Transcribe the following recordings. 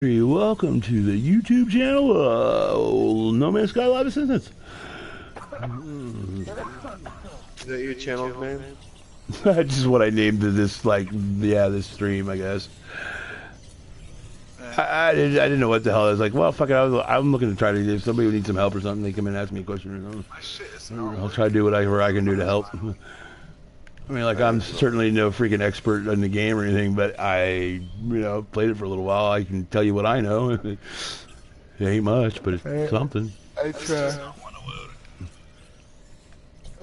Welcome to the YouTube channel, No Man's Sky Live Assistance. Is that your channel's name? That's just what I named this, this stream, I guess. I didn't know what the hell. I was like, well, fuck it. I'm looking to try to, if somebody needs some help or something, they come in and ask me a question or something. I'll try to do whatever I can do to help. I mean, like, I'm certainly no freaking expert in the game or anything, but I, played it for a little while. I can tell you what I know. It ain't much, but it's something. I try.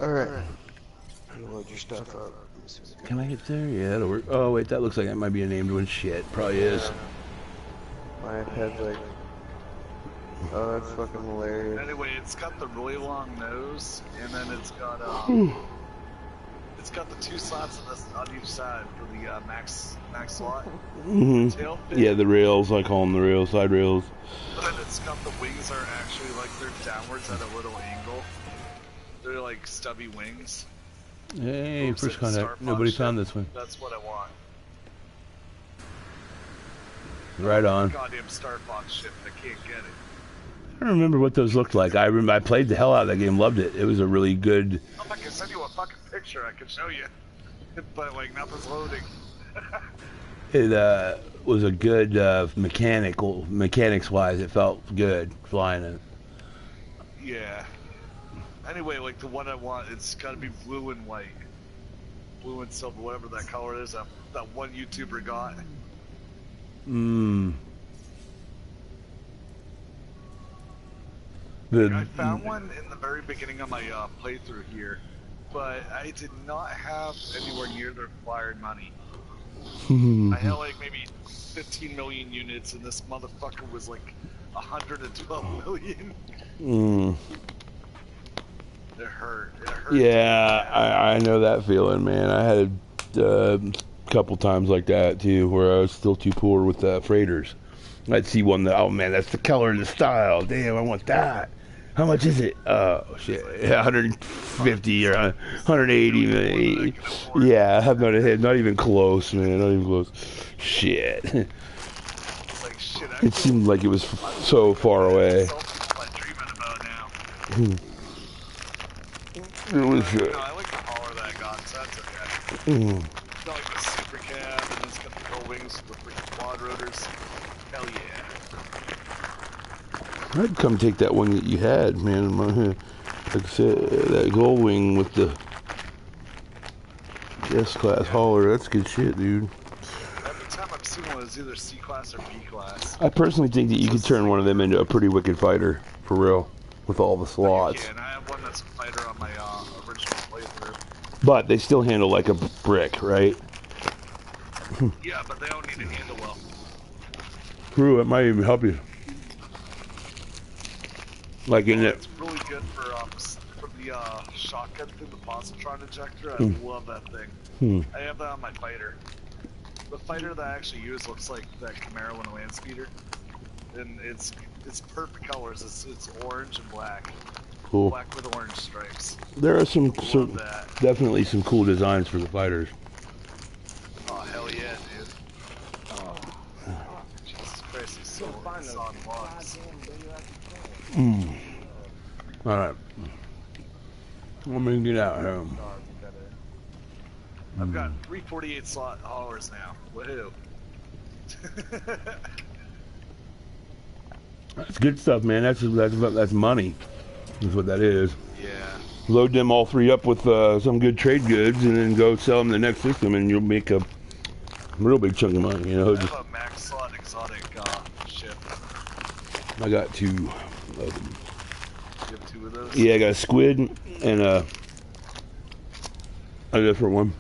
Alright. Load your stuff up. Can I get there? Yeah, that'll work. Oh, wait, that looks like that might be a named one. Shit, probably is. My iPad's like... Oh, that's fucking hilarious. Anyway, it's got the really long nose, and then it's got it's got the two slots on each side for the max slot. Tail fin. Yeah, the rails, I call them the rails, side rails. But then it's got the wings are actually like they're downwards at a little angle. They're like stubby wings. Hey, first contact. Nobody found this one. That's what I want. Right on. Goddamn Star Fox ship. I can't get it. I don't remember what those looked like. I played the hell out of that game, loved it. It was a really good... If I can send you a fucking picture, I can show you. But, like, nothing's loading. It was a good mechanics-wise, it felt good flying it. Yeah. Anyway, like, the one I want, it's gotta be blue and white. Blue and silver, whatever that color is, that one YouTuber got. I found one in the very beginning of my playthrough here, but I did not have anywhere near their required money. I had like maybe 15 million units, and this motherfucker was like 112 million. It hurt. It hurt. Yeah, I know that feeling, man. I had a couple times like that too, where I was still too poor with freighters. I'd see one that, oh man, that's the color and the style. Damn, I want that. How much is it? Oh shit, 150 or 180. Yeah, I have not even close, man. Not even close. Shit. Like, shit, It seemed like it was so far away. It was. I like the color that I got, so that's okay. It's not like the super cab, and it's got the pro wings with the freaking quad rotors. Hell yeah. I'd come take that one that you had, man. Like I said, that gold wing with the S-class hauler. That's good shit, dude. Every time I've seen one, it's either C-class or B-class. I personally think that you could turn one of them into a pretty wicked fighter, for real, with all the slots. Yeah, and I have one that's a fighter on my original playthrough. But they still handle like a brick, right? Yeah, but they don't need to handle well. True, it might even help you. Like in it. It's really good for the shotgun through the positron ejector. I love that thing. I have that on my fighter. The fighter that I actually use looks like that Camaro in a land speeder, and it's perfect colors. It's orange and black. Cool. Black with orange stripes. There are some definitely some cool designs for the fighters. Oh hell yeah, dude! Oh, Jesus Christ, he's so on logs. Alright. Let me get out here. I've got 348 slot haulers now. Woohoo! That's good stuff, man. That's money. Is what that is. Yeah. Load them all three up with some good trade goods, and then go sell them the next system, and you'll make a real big chunk of money. You know. I have a max slot exotic ship. I got two of them. You have two of those? Yeah, I got a squid and a different one.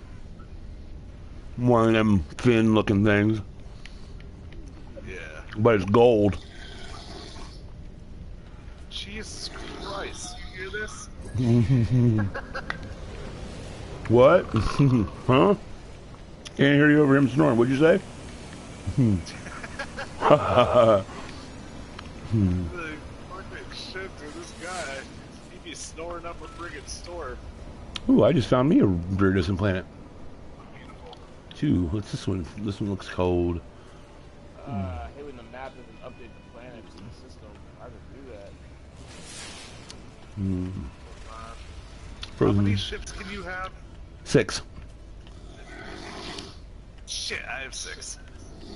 One of them fin-looking things. Yeah. But it's gold. Jesus Christ, you hear this? What? Huh? Can't hear you over him snoring. What'd you say? Shit, dude, this guy, he'd be snoring up a friggin' storm. Ooh, I just found me a very distant planet. Two. What's this one? This one looks cold. Hey, when the map map and update the planets in the system. I could do that. How many ships can you have? 6. Shit, I have 6.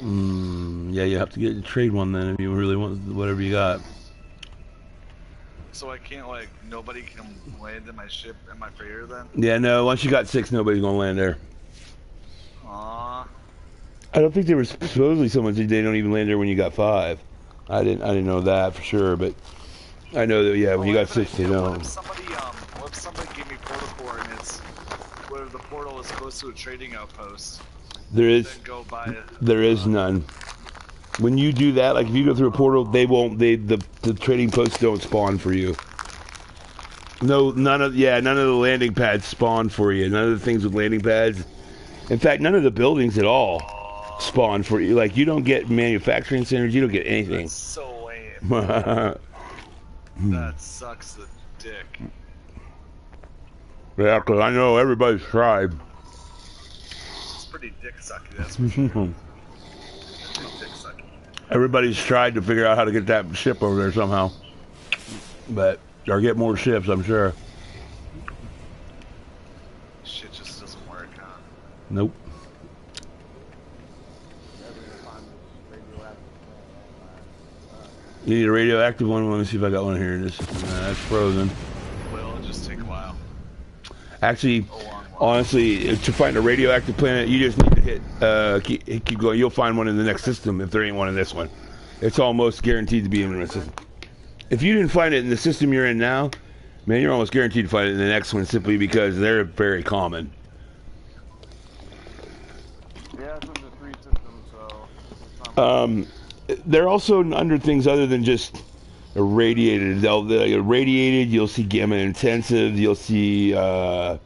Yeah, you have to get a trade one then if you really want whatever you got. So I can't, like, nobody can land in my ship and my freighter then? Yeah, no, once you got 6, nobody's gonna land there. Aww. I don't think they were supposedly someone said they don't even land there when you got 5. I didn't know that for sure, but I know that, yeah, when you got 6, they don't. What if somebody gave me portal coordinates where the portal is close to a trading outpost? There is none. When you do that, like if you go through a portal, the trading posts don't spawn for you. No, none of the landing pads spawn for you. None of the things with landing pads. In fact, none of the buildings at all spawn for you. Like you don't get manufacturing centers, you don't get anything. That's so lame. That sucks the dick. Yeah, because I know everybody's tried. It's pretty dick sucky, that's for sure. Pretty dick sucky. Everybody's tried to figure out how to get that ship over there somehow. Or get more ships, I'm sure. Shit just doesn't work, huh? Nope. You need a radioactive one? Let me see if I got one here. That's frozen. Well, it'll just take a while. Actually, honestly, to find a radioactive planet, you just need to keep going. You'll find one in the next system if there ain't one in this one. It's almost guaranteed to be in the system. If you didn't find it in the system you're in now, man, you're almost guaranteed to find it in the next one simply because they're very common. Yeah, it's in the 3 systems, so... They're also under things other than just irradiated. They'll irradiated. You'll see gamma intensive. You'll see high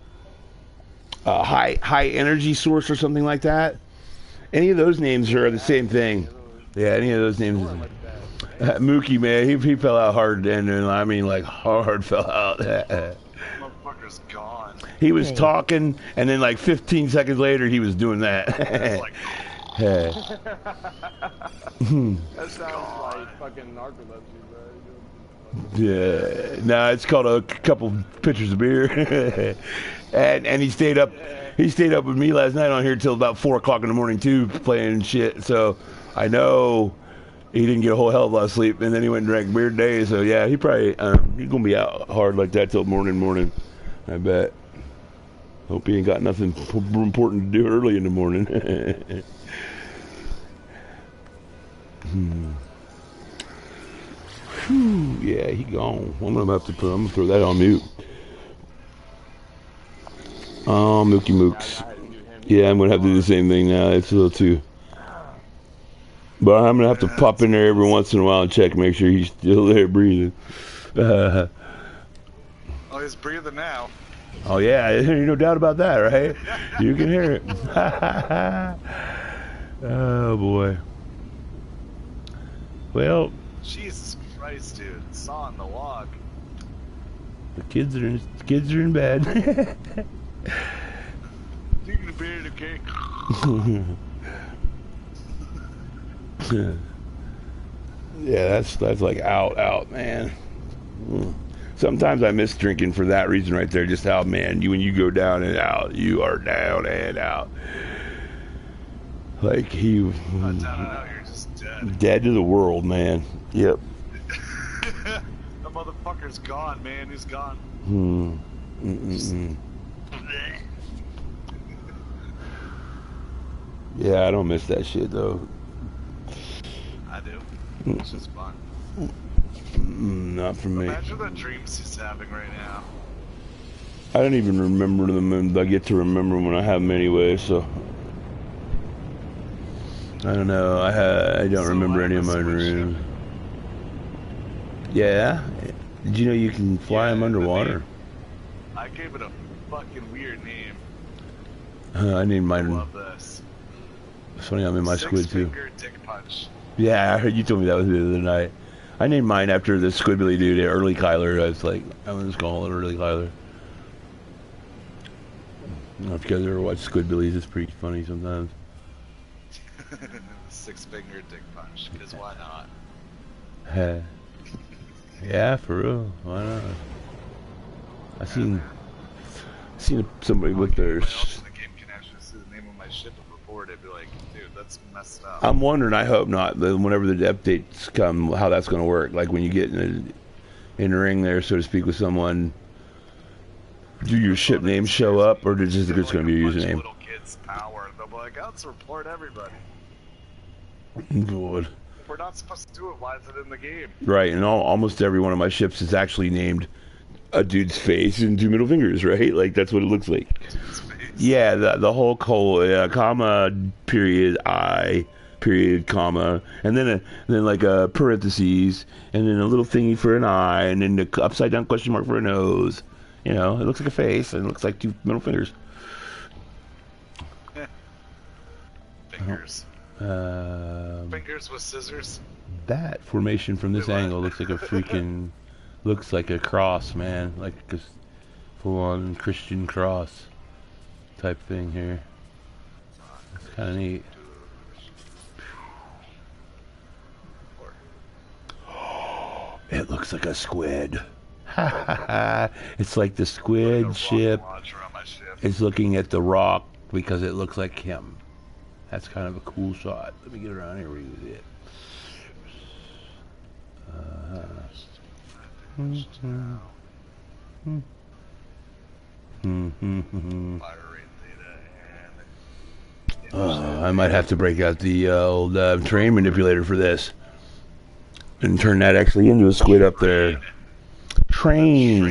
energy source or something like that. Any of those names are the same thing. Yeah, any of those names. Mookie, man, he fell out hard, and I mean like hard fell out. Motherfucker's gone. He was talking, and then like 15 seconds later, he was doing that. That sounds like fucking narcolepsy, bro. Yeah, no, it's called a couple pitchers of beer, and he stayed up. He stayed up with me last night on here till about 4 o'clock in the morning too, playing shit. So I know he didn't get a whole hell of a lot of sleep, and then he went and drank beer today. So yeah, he probably he's gonna be out hard like that till morning. I bet. Hope he ain't got nothing important to do early in the morning. Whew, yeah, he gone. I'm gonna throw that on mute. Oh, Mookie Mooks. Yeah, I'm gonna have to do the same thing now. It's a little too. But I'm gonna have to pop in there every once in a while and check, make sure he's still there breathing. Oh, he's breathing now. Oh yeah, there's no doubt about that, right? You can hear it. Oh boy. Well, Jesus Christ, dude! Saw on the log. the kids are in bed. You can bear the cake. Yeah, that's like out, man. Sometimes I miss drinking for that reason right there. Just how, man, when you go down and out, you are down and out. Like Down and out, you're just dead. Dead to the world, man. Yep. The motherfucker's gone, man. He's gone. Yeah, I don't miss that shit though. I do. It's just fun. Not for me. Imagine the dreams he's having right now. I don't even remember them, and I get to remember them when I have them anyway. So I don't know. I don't remember any of my dreams. Yeah. Did you know you can fly them underwater? I gave it a fucking weird name. I named mine. I love this. It's funny, I'm in my squid too. Six-finger dick punch. Yeah, I heard you told me that was the other night. I named mine after the Squidbilly dude, Early Kyler. I was like, I'm gonna just call it Early Kyler. I don't know if you guys ever watch Squidbillies. It's pretty funny sometimes. six-finger dick punch, because why not? Yeah, for real. Why not? I seen somebody with their. Anyone else in the game can actually see the name of my ship and report it. Be like, dude, that's messed up. I'm wondering. I hope not. Whenever the updates come, how that's going to work. Like when you get in the ring there, so to speak, with someone. Do your ship name show up, or is it just going to be your username? Little kids' power. They'll be like, let's report everybody. Good. If we're not supposed to do it, why is it in the game? Right, and almost every one of my ships is actually named a dude's face and two middle fingers, right? Like that's what it looks like. Yeah, the whole comma, period, I, period, comma, and then like a parentheses, and then a little thingy for an eye, and then the upside down question mark for a nose. You know, it looks like a face, and it looks like two middle fingers. Fingers. Fingers with scissors. That formation from this angle looks like a freaking, looks like a cross, man, like a full-on Christian cross type thing here. It's kind of neat. It looks like a squid. It's like the squid like ship ship is looking at the rock because it looks like him. That's kind of a cool shot. Let me get around here where you see it. I might have to break out the old train manipulator for this and turn that actually into a squid up there. Train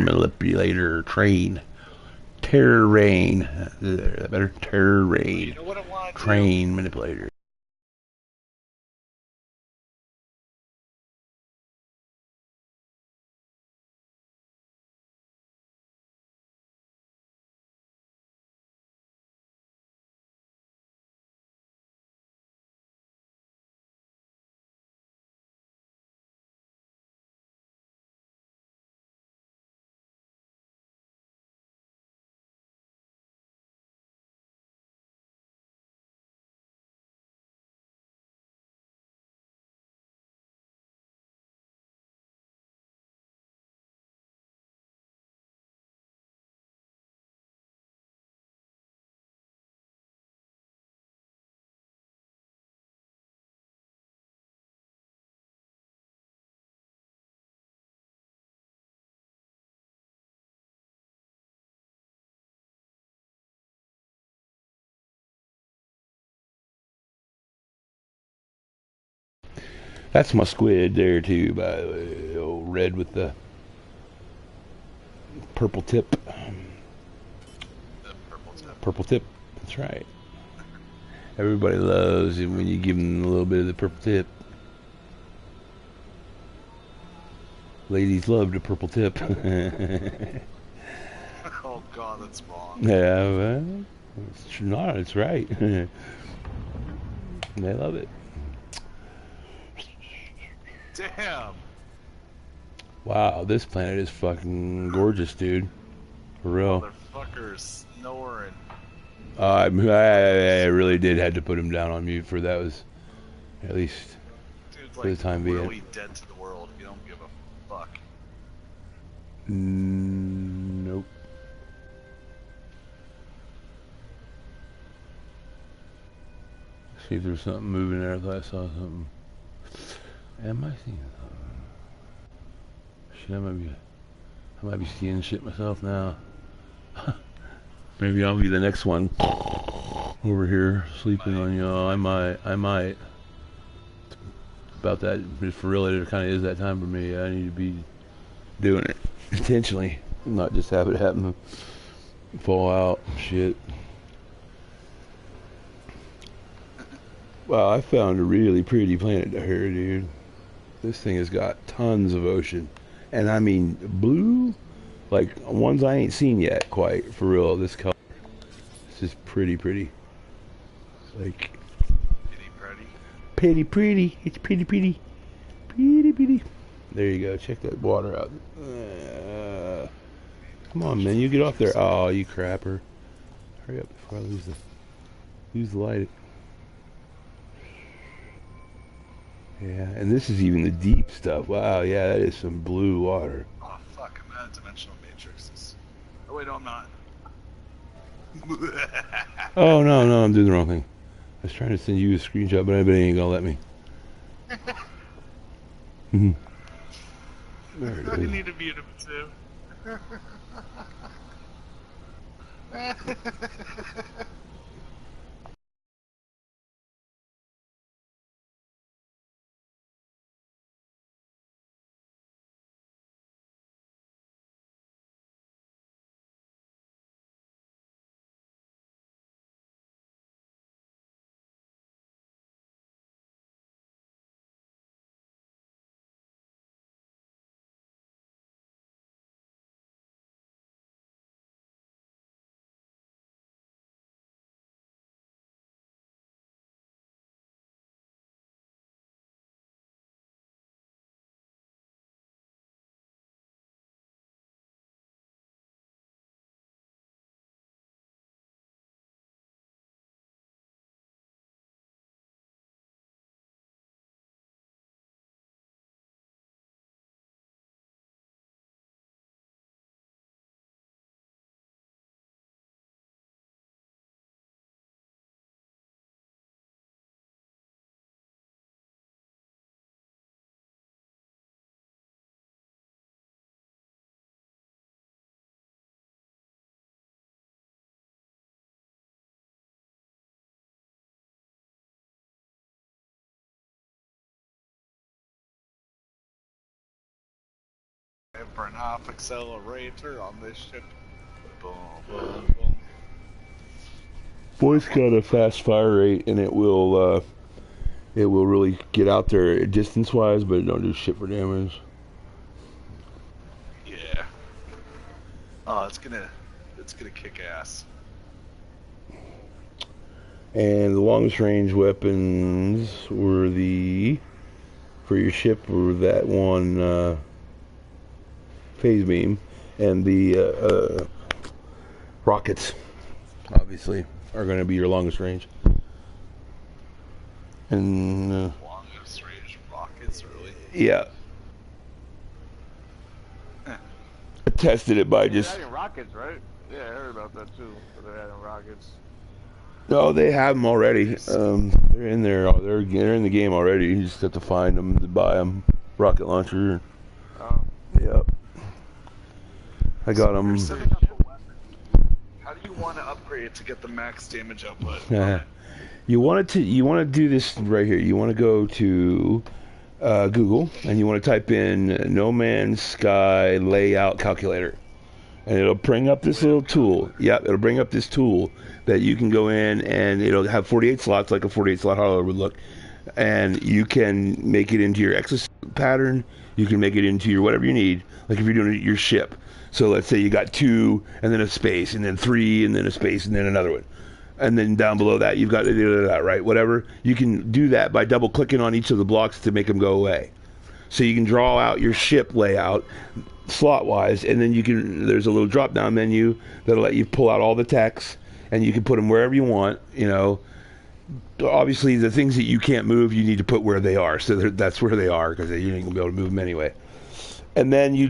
manipulator, terrain. Better terrain. You know what I want to Train manipulator. That's my squid there too, by the way. Old red with the purple tip. the purple tip. Purple tip. That's right. Everybody loves it when you give them a little bit of the purple tip. Ladies love the purple tip. Oh god, that's wrong. Yeah, well, it's not. It's right. They love it. Damn. Wow, this planet is fucking gorgeous, dude. For real. Motherfuckers snoring. I really did had to put him down on mute for that. Was at least Dude's for the time being. really dead to the world if you don't give a fuck. Nope. See if there's something moving there. I thought I saw something. Am I seeing something? Shit, I might be seeing shit myself now. Maybe I'll be the next one over here sleeping on y'all. I might. About that, for real, it kind of is that time for me. I need to be doing it intentionally, not just have it happen, fall out, shit. Wow, I found a really pretty planet here, dude. This thing has got tons of ocean, and I mean blue, like ones I ain't seen yet, quite for real. This color, this is pretty. Like pretty. It's pretty. There you go. Check that water out. Come on, man. You get off there. Oh, you crapper. Hurry up before I lose the light. Yeah, and this is even the deep stuff. Wow, yeah, that is some blue water. Oh fuck, I'm at dimensional matrices. Oh wait, no, I'm not. Oh, no, no, I'm doing the wrong thing. I was trying to send you a screenshot, but I bet he ain't gonna let me. There it You is. need to mute him too. For an off accelerator on this ship. Boom, boom, boom. Boy's got a fast fire rate, and it will really get out there distance-wise, but it don't do shit for damage. Yeah. Oh, it's gonna kick ass. And the longest range weapons were for your ship were that one phase beam, and the rockets, obviously, are going to be your longest range. And Longest range rockets, really? yeah, I tested it by They're just. adding rockets, right? Yeah, I heard about that too. They're adding rockets. No, they have them already. They're in there. They're in the game already. You just have to find them to buy them. Rocket launcher. Oh. Yep. I got them. Setting up a weapon. How do you want to upgrade it to get the max damage output? You want to do this right here. You want to go to Google and you want to type in No Man's Sky layout calculator, and it'll bring up this little tool. Yep, it'll bring up this tool that you can go in, and it'll have 48 slots like a 48 slot hollow would look, and you can make it into your Exos pattern. You can make it into your whatever you need. Like if you're doing your ship. So let's say you got 2 and then a space and then 3 and then a space and then another one. And then down below that, you've got that, right? Whatever. You can do that by double clicking on each of the blocks to make them go away. So you can draw out your ship layout slot wise, and then there's a little drop down menu that'll let you pull out all the text, and you can put them wherever you want. You know, obviously the things that you can't move, you need to put where they are. So that's where they are, because you ain't gonna be able to move them anyway. And then you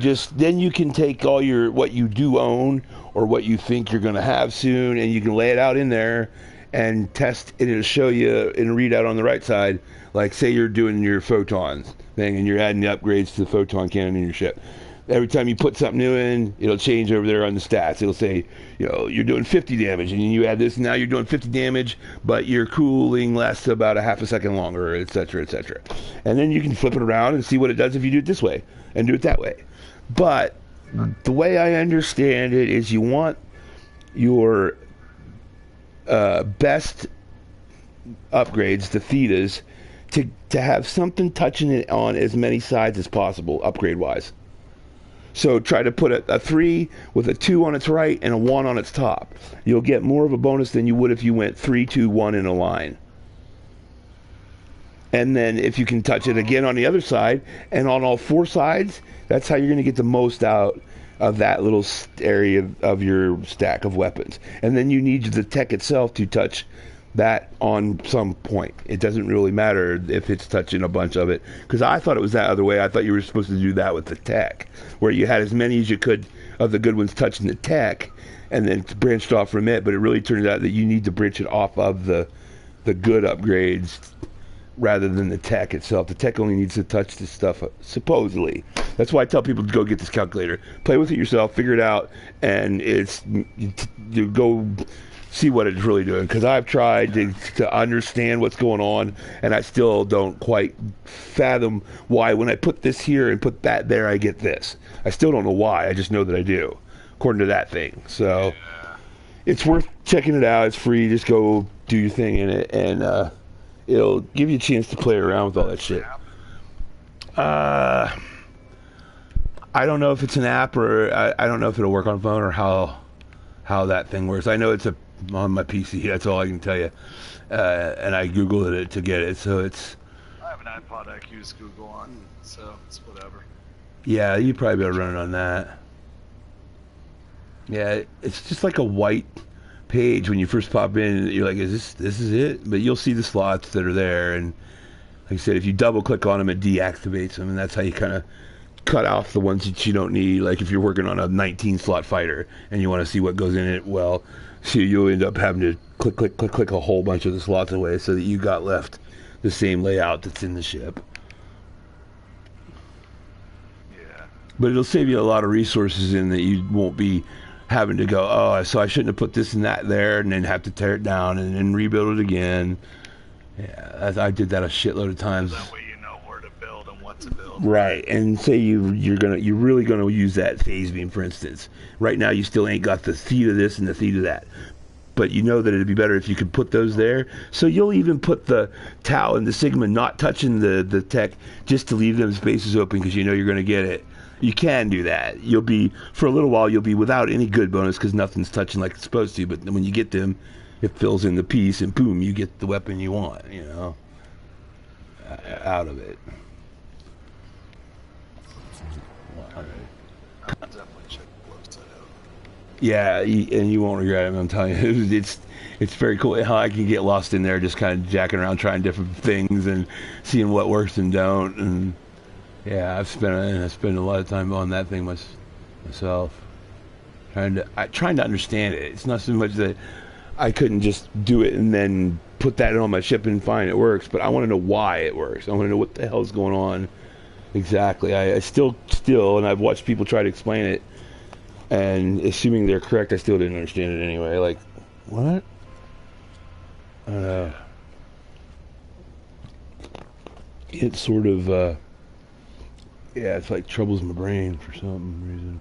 can take all what you do own or what you think you're going to have soon, and you can lay it out in there and test, and it'll show you in a readout on the right side. Like say you're doing your photons thing and you're adding the upgrades to the photon cannon in your ship. Every time you put something new in, it'll change over there on the stats. It'll say, you're doing 50 damage, and you add this, and now you're doing 50 damage, but your cooling lasts about a half a second longer, etc., etc. And then you can flip it around and see what it does if you do it this way and do it that way. But the way I understand it is you want your best upgrades, the thetas, to have something touching it on as many sides as possible, upgrade-wise. So try to put a 3 with a 2 on its right and a 1 on its top. You'll get more of a bonus than you would if you went 3, 2, 1 in a line. And then if you can touch it again on the other side and on all 4 sides, that's how you're going to get the most out of that little area of your stack of weapons. And then you need the tech itself to touch that on some point. It doesn't really matter if it's touching a bunch of it, because I thought it was that other way. I thought you were supposed to do that with the tech, where you had as many as you could of the good ones touching the tech, and then branched off from it. But it really turns out that you need to branch it off of the good upgrades rather than the tech itself. The tech only needs to touch this stuff, supposedly. That's why I tell people to go get this calculator, play with it yourself, figure it out, and you go see what it's really doing. Because I've tried to understand what's going on, and I still don't quite fathom why when I put this here and put that there, I get this. I still don't know why. I just know that I do, according to that thing. So it's worth checking it out. It's free. Just go do your thing in it, and it'll give you a chance to play around with all that shit. I don't know if it's an app, or I don't know if it'll work on phone, or how that thing works. I know it's on my PC. That's all I can tell you. And I Googled it to get it, so it's... I have an iPod I can use Google on, so it's whatever. Yeah, you'd probably be able to run it on that. Yeah, it's just like a white page when you first pop in. You're like, this is it? But you'll see the slots that are there, and like I said, if you double click on them, it deactivates them, and that's how you kind of cut off the ones that you don't need. Like if you're working on a 19 slot fighter and you want to see what goes in it, well, so you'll end up having to click a whole bunch of the slots away so that you got left the same layout that's in the ship. Yeah. But it'll save you a lot of resources in that you won't be having to go, oh, so I shouldn't have put this and that there, and then have to tear it down and then rebuild it again. Yeah, I did that a shitload of times. That way you know where to build and what to build. Right, and say you're really gonna use that phase beam, for instance. Right now, you still ain't got the feed of this and the feed of that, but you know that it'd be better if you could put those there. So you'll even put the Tau and the Sigma not touching the tech, just to leave them spaces open, because you know you're gonna get it. You can do that. You'll be, for a little while, you'll be without any good bonus because nothing's touching like it's supposed to. But when you get them, it fills in the piece, and boom, you get the weapon you want. You know, out of it. I'll definitely check the website out. Yeah, and you won't regret it. I'm telling you, it's very cool how I can get lost in there, just kind of jacking around, trying different things, and seeing what works and don't. And yeah, I spent a lot of time on that thing myself, trying to understand it. It's not so much that I couldn't just do it and then put that on my ship and find it works, but I want to know why it works. I want to know what the hell's going on exactly. I still, and I've watched people try to explain it, and assuming they're correct, I still didn't understand it anyway. Like, what? I don't know. It sort of, yeah, it's like troubles my brain for some reason.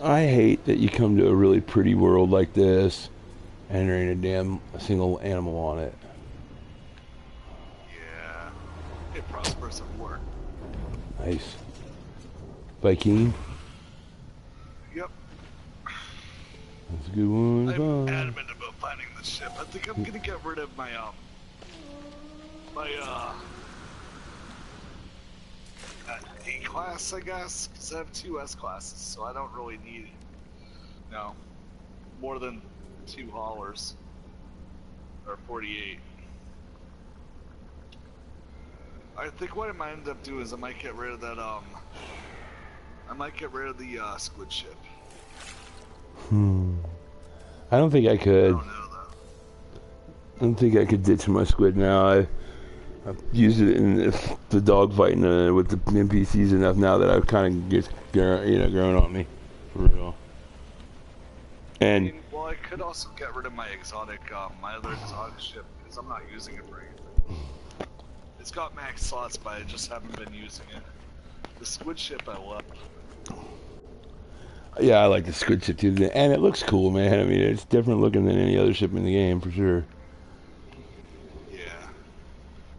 I hate that you come to a really pretty world like this and there ain't a single animal on it. Yeah. It prospers at work. Nice. Viking? Yep. That's a good one. I'm adamant about finding the ship. I think I'm gonna get rid of my A-class, I guess, because I have 2 S-classes, so I don't really need, more than 2 haulers, or 48. I think what I might end up doing is I might get rid of that, the squid ship. I don't think I I could. don't know, though. I don't think I could ditch my squid now. I've used it in the dogfighting with the NPCs enough now that I've kind of just grown on me, for real. And Well, I could also get rid of my exotic, my other exotic ship, because I'm not using it for anything. It's got max slots, but I just haven't been using it. The squid ship I love. yeah, I like the squid ship too, and it looks cool, man. I mean, it's different looking than any other ship in the game, for sure.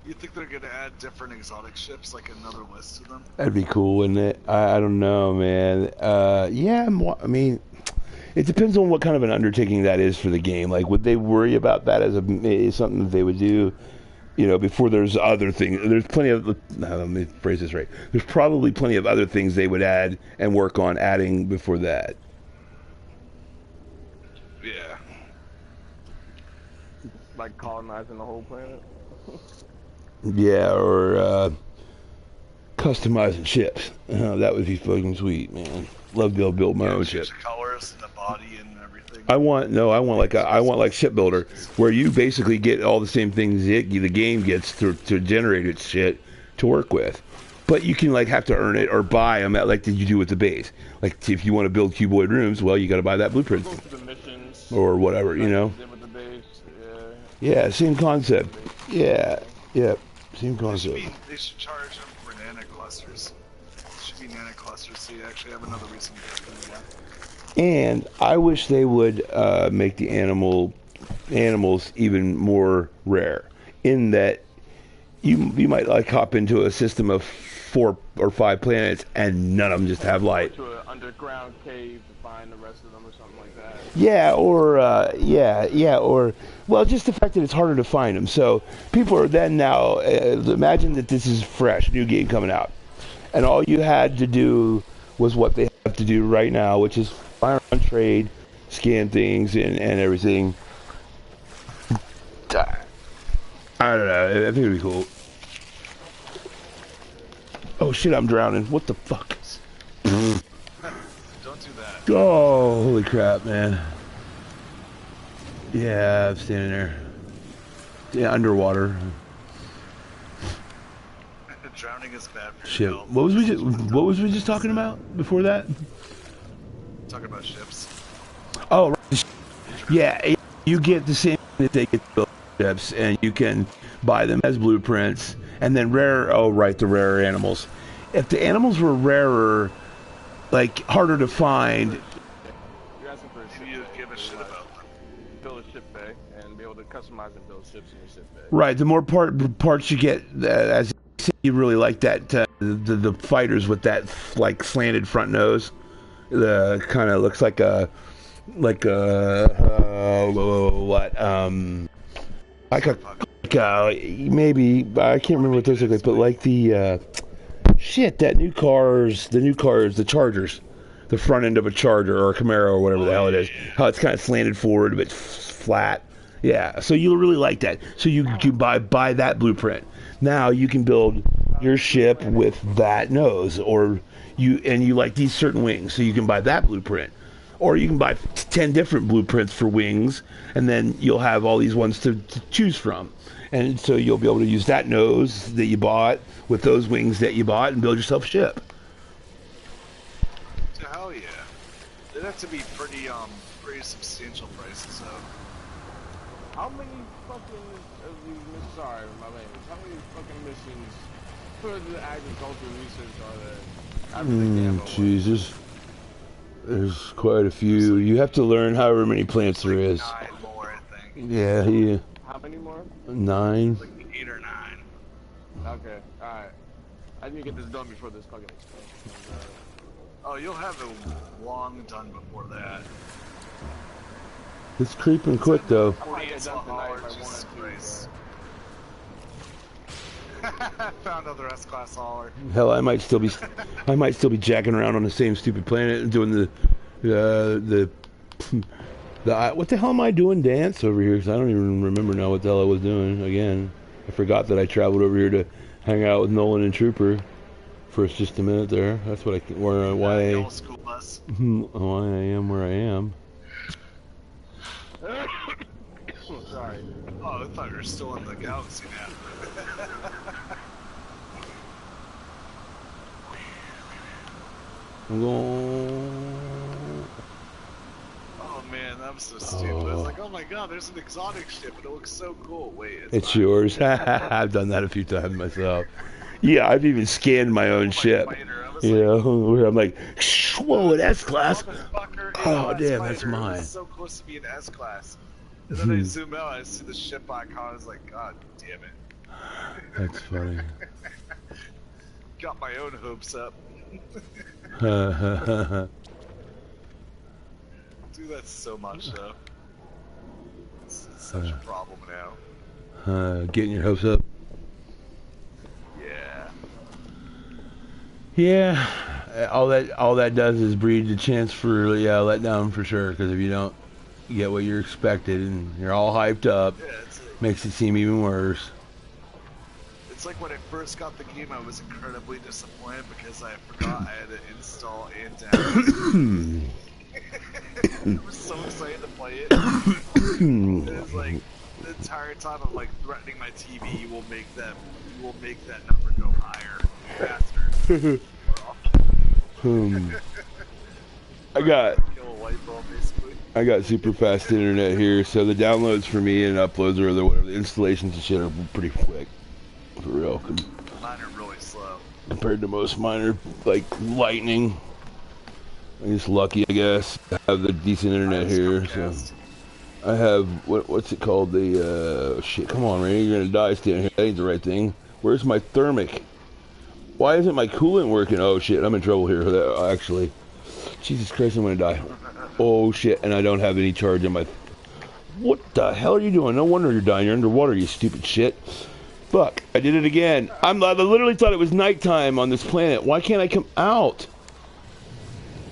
You think they're gonna add different exotic ships, like another list of them? That'd be cool, wouldn't it? I don't know, man. Yeah, I mean, it depends on what kind of an undertaking that is for the game. Like, would they worry about that as something that they would do, before there's other things? There's plenty of, let me phrase this right. There's probably plenty of other things they would add and work on adding before that. Yeah. Like colonizing the whole planet. Yeah, or customizing ships. That would be fucking sweet, man. Love to be able to build my own ship. Change the colors and the body and everything. I want like Shipbuilder, where you basically get all the same things the game gets to generate its shit to work with, but you can like have to earn it or buy them at like did you do with the base. Like if you want to build cuboid rooms, well you got to buy that blueprint or whatever, you know. With the base, yeah, same concept. Yeah, same concept. They should charge them for nano clusters. It should be nano clusters, so you actually have another reason to do that. And I wish they would make the animals even more rare. In that, you might like hop into a system of 4 or 5 planets and none of them just have light. To an underground cave to find the rest of them or something like that. Yeah, or or well, just the fact that it's harder to find them. So people are then now imagine that this is fresh, new game coming out, and all you had to do was what they have to do right now, which is fire on trade, scan things, and everything. I don't know. I think it'd be cool. Oh shit! I'm drowning. What the fuck? Don't do that. Oh, holy crap, man. Yeah, I'm standing there. Yeah, underwater. Drowning is bad for Shit. your health. What was we just talking about before that? Talking about ships. Oh, right. Yeah, you get the same that they get to build ships, and you can buy them as blueprints, and then rare. Oh, right, the rarer animals. If the animals were rarer, like harder to find. You're asking for a ship. You give a shit about them. Build a ship bay and be able to customize and build ships in your ship bay. Right, the more parts you get, as you really like that the fighters with that like slanted front nose, the kind of looks like a like maybe I can't remember what those look like, but like the the new cars, the Chargers, the front end of a Charger or a Camaro or whatever the hell it is, how it's kind of slanted forward but flat. Yeah, so you'll really like that. So you can buy that blueprint. Now you can build your ship with that nose, or you like these certain wings, so you can buy that blueprint. Or you can buy 10 different blueprints for wings, and then you'll have all these ones to choose from. And so you'll be able to use that nose that you bought with those wings that you bought and build yourself a ship. Hell yeah. They'd have to be pretty substantial prices, though. How many fucking of these missions? Sorry, my language. How many fucking missions for the agricultural research are there? After the gamma Jesus. There's quite a few. You have to learn however many plants there is. 9 more, I think. Yeah. How many more? 9. Like 8 or 9. Okay, alright. I need to get this done before this fucking expansion. Oh, you'll have it long done before that. It's creeping quick though. 48 dollars, Jesus Christ. Found another S-Class hauler. Hell, I might still be jacking around on the same stupid planet and doing the what the hell am I doing dance over here? Because I don't even remember now what the hell I was doing. Again, I forgot that I traveled over here to hang out with Nolan and Trooper for just a minute there. That's what why I am where I am. Sorry. Oh, I thought you were still in the galaxy now. I'm going. Oh man, I'm so stupid. I was like, oh my god, there's an exotic ship and it looks so cool. Wait, it's yours. I've done that a few times myself. Yeah, I've even scanned my own ship. You know, where I'm like, whoa, an S-Class. Oh, damn, that's mine. It's so close to being an S-Class. And then I zoom out, I see the ship icon. I was like, God damn it. That's funny. Got my own hopes up. Do that so much, though. It's such a problem now. Getting your hopes up. Yeah. Yeah. All that does is breed the chance for letdown for sure. Because if you don't get what you're expected and you're all hyped up, Makes it seem even worse. It's like when I first got the game, I was incredibly disappointed because I forgot I had to install and download. I was so excited to play it. It was like the entire time I'm like threatening my TV. You will make that number go higher, faster. Kill a light bulb, basically. I got super fast internet here, so the downloads for me and uploads or the installations and shit are pretty quick. For real. Mine are really slow. Compared to most mine are like lightning. I'm just lucky, I guess, to have the decent internet here. So I have what's it called? The shit. Come on, Randy, you're gonna die standing here. That ain't the right thing. Where's my thermic? Why isn't my coolant working? Oh shit, I'm in trouble here. Actually, Jesus Christ, I'm gonna die. Oh shit, and I don't have any charge on my. What the hell are you doing? No wonder you're dying. You're underwater, you stupid shit. Fuck, I did it again. I literally thought it was nighttime on this planet. Why can't I come out?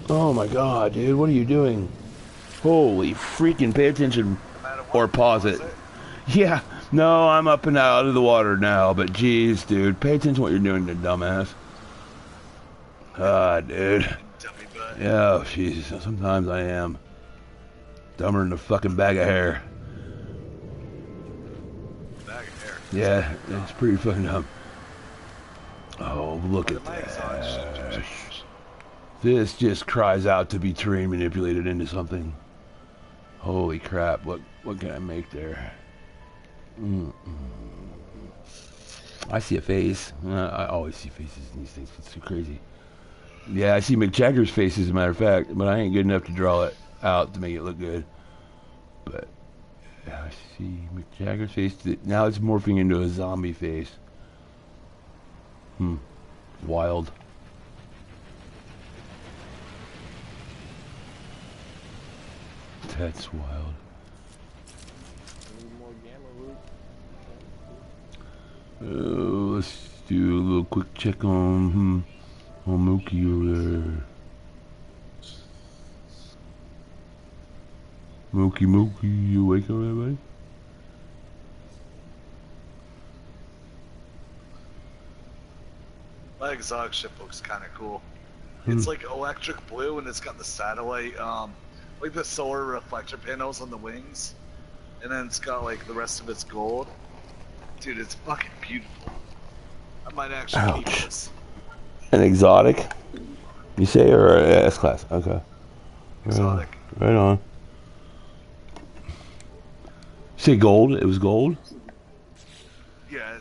Oh my god, dude, what are you doing? Holy freaking, pay attention or pause it. Yeah, no, I'm up and out of the water now, but geez, dude, pay attention to what you're doing, you dumbass. Ah, dude. Yeah, Jesus, sometimes I am. Dumber than a fucking bag of hair. Bag of hair? Yeah, it's pretty fucking dumb. Oh, look at that. This just cries out to be terrain manipulated into something. Holy crap, what can I make there? I see a face. I always see faces in these things. It's too crazy. Yeah, I see Mick Jagger's face as a matter of fact, but I ain't good enough to draw it out to make it look good. But yeah, I see Mick Jagger's face. Now it's morphing into a zombie face. Wild. That's wild. Let's do a little quick check on Mookie over there. Mookie, you awake over there, buddy? My exotic ship looks kind of cool. It's like electric blue, and it's got the satellite, like the solar reflector panels on the wings, and then it's got like the rest of it's gold. Dude, it's fucking beautiful. I might actually keep this. An exotic? You say, or an S-Class? Okay. Exotic. Right on. You say gold? It was gold? Yeah,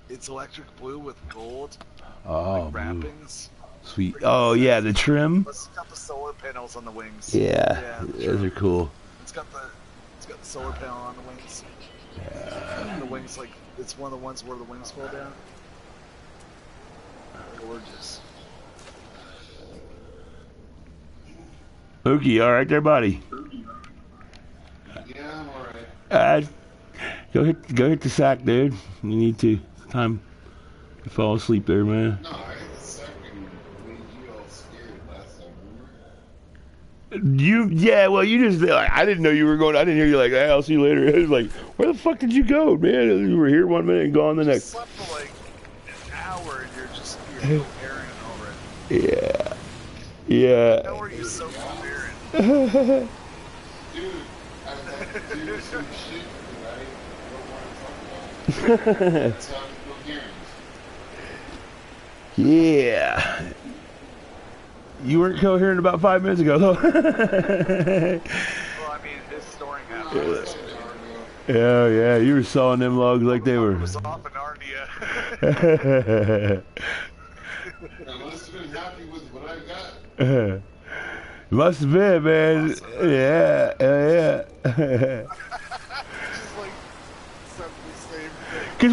it's electric blue with gold. Oh, like wrappings. Sweet. Oh yeah, the trim. It's got the solar panels on the wings. Yeah, those are cool. It's got the solar panel on the wings. Yeah. The wings, like, it's one of the ones where the wings fall down. Gorgeous. Mookie, all right there, buddy? Yeah, I'm alright. Go hit the sack, dude. You need to. It's time to fall asleep there, man. No, I hit the sack and made you all scared last time, remember? You just like, I didn't know you were going. I didn't hear you like, hey, I'll see you later. I was like, where the fuck did you go, man? You were here 1 minute and gone the next. You slept for like an hour and you're coherent already. Yeah. Yeah. How are you so coherent? Dude, I've had to do some shit that I don't want to talk about. That's how I'm coherent. Yeah. You weren't coherent about 5 minutes ago, though. Well, I mean, it's storing afterwards. Yeah, you were sawing them logs like they were. I was off in Narnia. I must have been happy with what I got. Must have been, man. Awesome. Yeah. Just like, said the same thing. Cause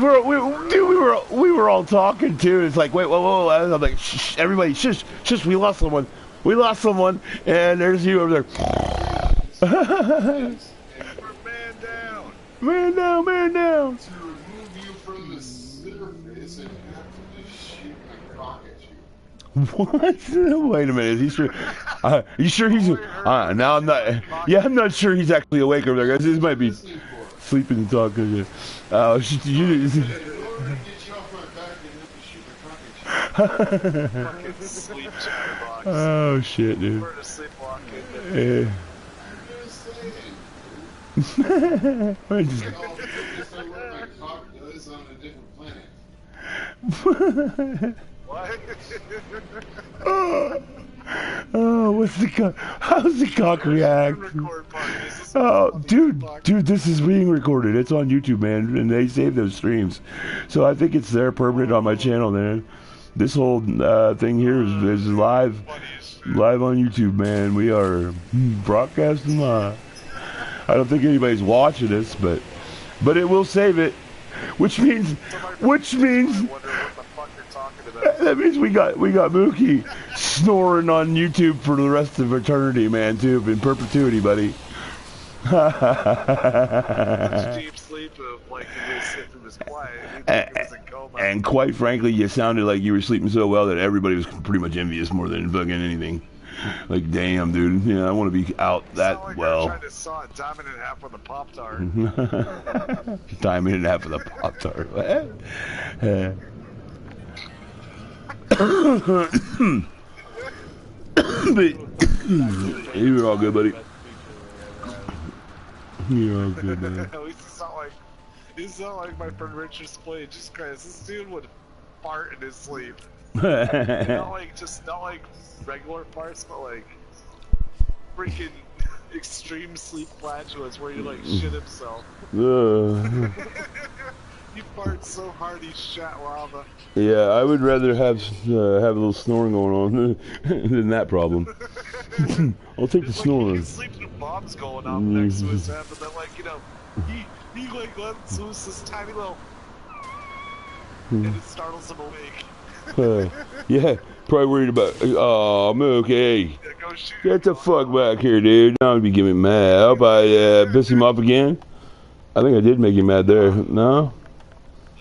we were all talking too. It's like, wait, whoa. I'm like, shh, everybody, shush, we lost someone, and there's you over there. Man down. Man down. To remove you from the surface, and you have to just shoot my rock at you. What? Wait a minute. Is he sure? You sure he's? Now I'm not. Yeah, I'm not sure he's actually awake over there, guys. This might be sleeping and talking. Oh, you. Get you off my back and help you shoot my rocket. Fucking sleep chatterbox. Oh shit, dude. We're to sleepwalking. Yeah. I'm just saying. I just- Get all focused on what my cock does on a different planet. What? Oh, what's the cock? How's the cock react? Record part. This is Oh, fucking dude, fuck. this is being recorded. It's on YouTube, man, and they save those streams. So I think it's there permanent on my channel, man. This whole thing here is live, Funny as shit. live on YouTube, man. We are broadcasting live. I don't think anybody's watching this, but it will save it, which means I wonder what the fuck you're talking about. that means we got Mookie snoring on YouTube for the rest of eternity, man, too, in perpetuity, buddy. Deep sleep of like if it was quiet. It was a coma. And quite frankly, you sounded like you were sleeping so well that everybody was pretty much envious more than fucking anything. Like, damn, dude. Yeah, I want to be out that like well. Trying to saw a diamond in half with a Pop Tart. Diamond and half of the Pop Tart. But you're all good, buddy. You're all good, man. At least it's not like my friend Richard's play. Jesus Christ, this dude would fart in his sleep. Not like regular farts, but like freaking extreme sleep flatulence where he like shit himself. He farts so hard he shat lava. Yeah, I would rather have a little snoring going on than that problem. I'll take the It's like he snoring. can sleep through bombs going off next to his head, but then like he like lets loose this tiny little and it startles him awake. Yeah, probably worried about. Oh, Mook, hey, Yeah, go shoot get the fuck back here, dude. Don't be getting me mad. I hope I piss him off again. I think I did make him mad there. No.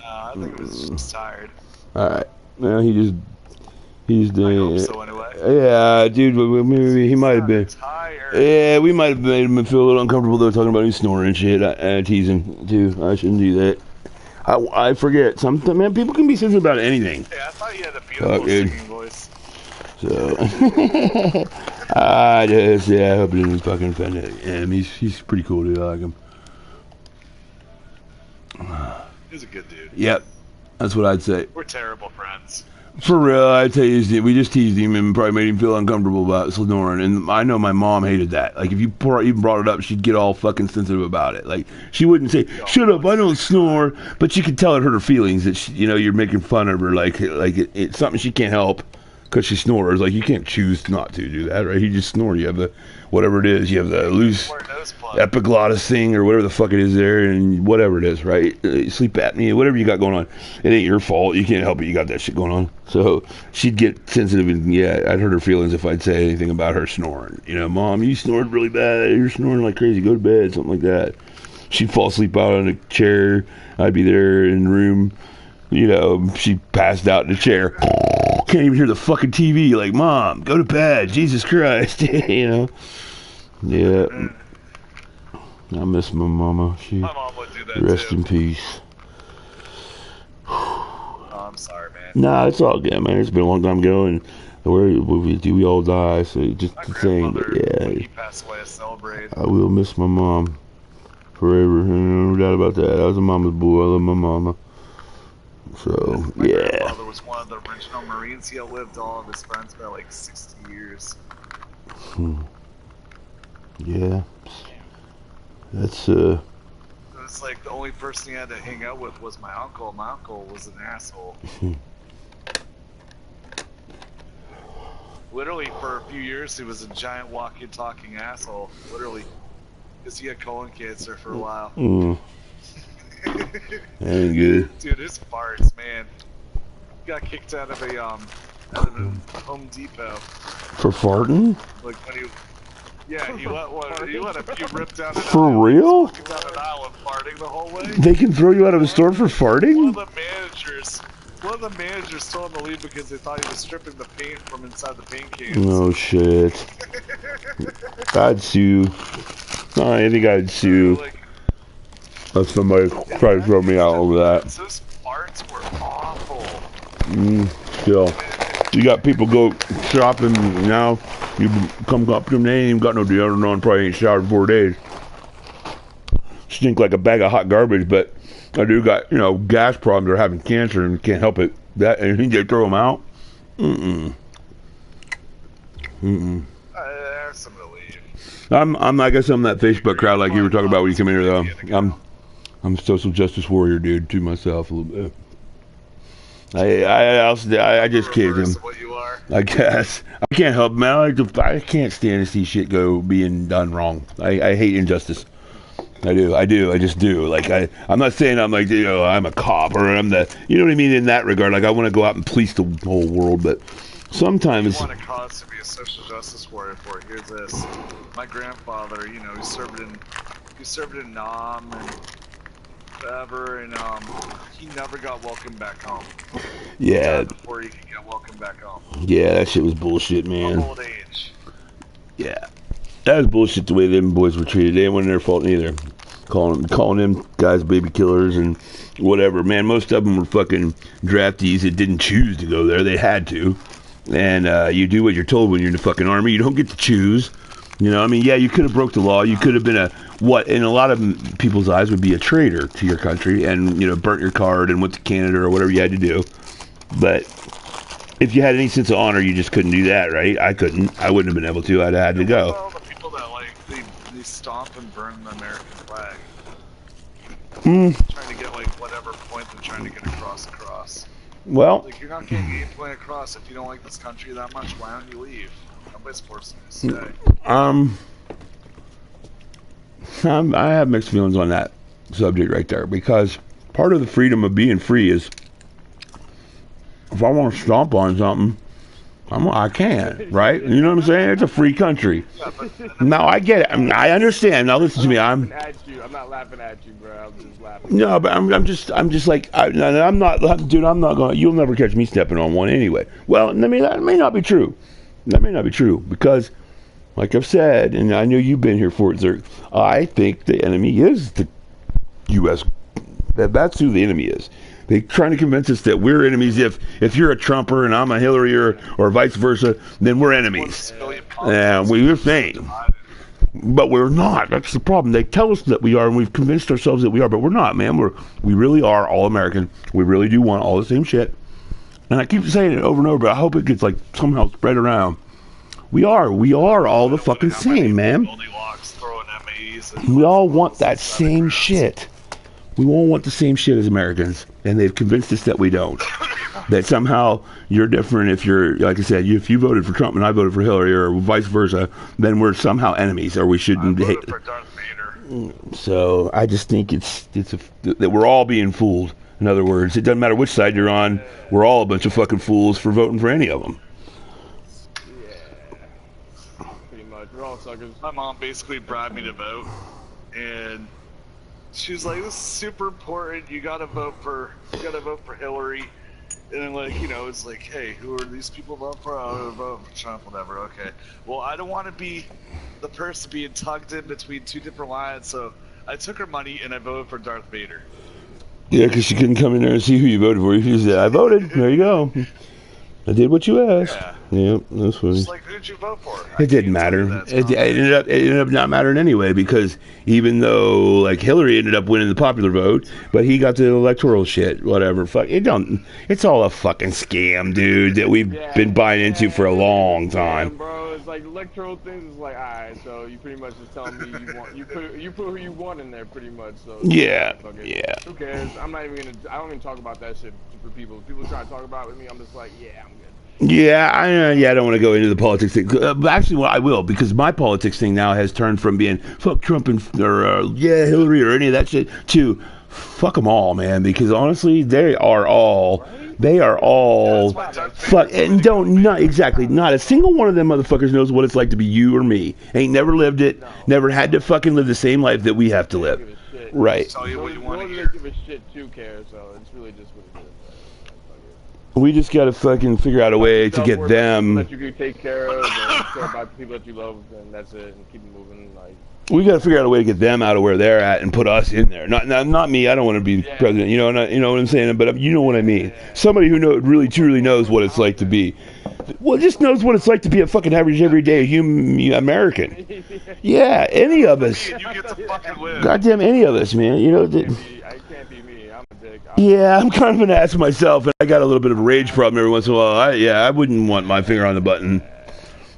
I think he was just tired. All right. Well, he's I hope doing. so anyway. Yeah, dude. But maybe he might have been. Tired. Yeah, we might have made him feel a little uncomfortable though, talking about him snoring and shit. I tease him too. I shouldn't do that. I forget. Sometimes, man, people can be sensitive about anything. Yeah, I thought you had a beautiful dude. singing voice. So, I hope it didn't fucking offend him. He's pretty cool, dude. I like him. He's a good dude. Yep, that's what I'd say. We're terrible friends. For real, I teased him. We just teased him and probably made him feel uncomfortable about snoring. And I know my mom hated that. Like, if you even brought it up, she'd get all fucking sensitive about it. Like, she wouldn't say, "Shut up, I don't snore," but you could tell it hurt her feelings that she, you're making fun of her. Like it's something she can't help because she snores. Like, you can't choose not to do that, right? You just snore. You have the whatever it is. You have the loose Wear nose plug. epiglottis thing or whatever the fuck it is there, and whatever it is, right? Sleep apnea, whatever you got going on. It ain't your fault. You can't help it. You got that shit going on. So she'd get sensitive, and yeah, I'd hurt her feelings if I'd say anything about her snoring. Mom, you snored really bad. You're snoring like crazy. Go to bed, something like that. She'd fall asleep out on a chair. I'd be there in the room. She passed out in the chair. Can't even hear the fucking TV. Like, Mom, go to bed. Jesus Christ. Yeah. I miss my mama. She My mom would do that rest too. in peace. Oh, I'm sorry, man. Nah, it's all good, man. It's been a long time ago, and we all die, so it's just My the same. But grandmother, when yeah, he passed away, I celebrated. I will miss my mom forever. No doubt about that. I was a mama's boy. I love my mama. So My yeah. grandfather was one of the original Marines. He outlived all of his friends by like 60 years. Yeah. That's It was like the only person he had to hang out with was my uncle. My uncle was an asshole. Literally, for a few years, he was a giant walking, talking asshole. Literally. Because he had colon cancer for a while. that ain't good. Dude, his farts, man. He got kicked out of a Home Depot. For farting? Like when he... Yeah, he let a few rip down an For aisle. real? Walking down an aisle and farting the whole way. They can throw you out of a store for farting? One of the managers told him to leave because they thought he was stripping the paint from inside the paint cans. No shit. I'd sue. I think I'd sue. Like, If somebody tried to throw me out over that. Those farts were awful. Still. You got people go shopping now. You come up to them, they ain't even got no deodorant on, probably ain't showered in 4 days. Stink like a bag of hot garbage, but I do got, you know, gas problems or having cancer and can't help it. That, and they throw them out? There's some relief. I guess I'm that Facebook crowd like you were talking about when you come in here, though. I'm a social justice warrior, dude, to myself a little bit. I just kid him. What you are. I guess I can't help, man. I can't stand to see shit go being done wrong. I hate injustice. I do. I just do. Like I'm not saying I'm like, you know, I'm a cop or I'm the, you know what I mean in that regard. Like I want to go out and police the whole world, but sometimes. I want a cause to be a social justice warrior for. Here's this. My grandfather, you know, he served in Nam and whatever, and he never got welcomed back home. Yeah. Before he could get welcomed back home. Yeah, that shit was bullshit, man. Old age. Yeah. That was bullshit the way them boys were treated. They weren't their fault either. Calling them guys baby killers and whatever. Man, most of them were fucking draftees that didn't choose to go there. They had to. And you do what you're told when you're in the fucking army. You don't get to choose. You know, I mean, yeah, you could have broke the law. You could have been what in a lot of people's eyes would be a traitor to your country and, you know, burnt your card and went to Canada or whatever you had to do. But if you had any sense of honor, you just couldn't do that, right? I couldn't. I wouldn't have been able to. I'd have had to go. All the people that, like, they stomp and burn the American flag. Trying to get, like, whatever point they're trying to get across. Well, Like, you're not getting any point across. If you don't like this country that much, why don't you leave? Nobody's forcing you to stay. I have mixed feelings on that subject right there because part of the freedom of being free is if I want to stomp on something, I can, right? You know what I'm saying? It's a free country. Now I get it. I mean, I understand. Now listen to me. I'm not laughing at you, bro. I'm just laughing. No, but I'm just like I'm not, dude. I'm not going. You'll never catch me stepping on one anyway. Well, I mean that may not be true. That may not be true because, like I've said, and I know you've been here for it, Zerk. I think the enemy is the U.S. That's who the enemy is. They're trying to convince us that we're enemies. If you're a Trumper and I'm a Hillary or vice versa, then we're enemies. Yeah, we're saying. But we're not. That's the problem. They tell us that we are, and we've convinced ourselves that we are, but we're not, man. We really are all American. We really do want all the same shit. And I keep saying it over and over, but I hope it gets like somehow spread around. We are all the fucking same, man. We all want that same shit. We all want the same shit as Americans, and they've convinced us that we don't. That somehow you're different if you're, like I said, if you voted for Trump and I voted for Hillary, or vice versa, then we're somehow enemies, or we shouldn't hate. For Darth Vader. So I just think that we're all being fooled. In other words, it doesn't matter which side you're on. We're all a bunch of fucking fools for voting for any of them. Yeah, pretty much. We're all suckers. My mom basically bribed me to vote, and she was like, "This is super important. You gotta vote for Hillary." And then, like, you know, it's like, "Hey, who are these people vote for? Oh, vote for Trump, whatever." Okay. Well, I don't want to be the person being tugged in between two different lines, so I took her money and I voted for Darth Vader. Yeah, because she couldn't come in there and see who you voted for. She said, "I voted. There you go. I did what you asked." Yeah, that's funny. It's like, who did you vote for? It didn't matter. It ended up not mattering anyway, because even though like Hillary ended up winning the popular vote, but he got the electoral shit, whatever. Fuck it, don't. It's all a fucking scam, dude, that we've been buying into for a long time. Yeah, bro, it's like electoral things. It's like, all right, so you pretty much just telling me you put who you want in there, pretty much. So Yeah. Who cares? I'm not even gonna. I don't even talk about that shit for people. If people try to talk about it with me, I'm just like, yeah, I'm good. Yeah, I don't want to go into the politics thing. But actually, well, I will, because my politics thing now has turned from being fuck Trump or Hillary or any of that shit to fuck them all, man. Because honestly, they are all fuck, and not a single one of them motherfuckers knows what it's like to be you or me. Ain't never lived it, never had to fucking live the same life that we have to live. Right. Tell you what you want to hear. hear. Give a shit to care, so it's really just what it is. We just gotta fucking figure out a way to get them. That you can take care of, and care about the people that you love, and that's it, and keep it moving. Like, We gotta figure out a way to get them out of where they're at and put us in there. Not me. I don't want to be president. You know what I'm saying. But you know what I mean. Somebody who really truly knows what it's like to be. Well, just knows what it's like to be a fucking average, everyday human American. Yeah, any of us. You get to fucking live. Goddamn, any of us, man. You know. I can't be me. I'm a dick. Yeah, I'm kind of an ass myself, and I got a little bit of a rage problem every once in a while. I wouldn't want my finger on the button,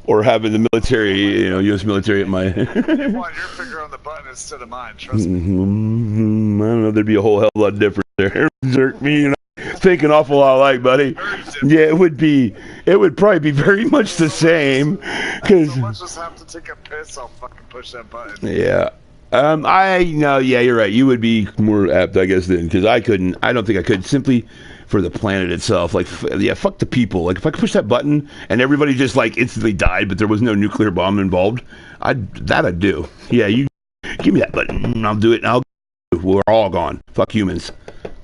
or having the military, U.S. military at my. You want your finger on the button instead of mine. Trust me. I don't know. There'd be a whole hell of a lot different there. Me, think an awful lot alike, buddy. Yeah, it would be. It would probably be very much the same, because. Someone just have to take a piss. I'll fucking push that button. Yeah. Yeah, you're right. You would be more apt, I guess, then, because I couldn't. I don't think I could, simply for the planet itself. Like, fuck the people. Like, if I could push that button and everybody just like instantly died, but there was no nuclear bomb involved, I'd do. Yeah, you give me that button, and I'll do it. And we're all gone. Fuck humans.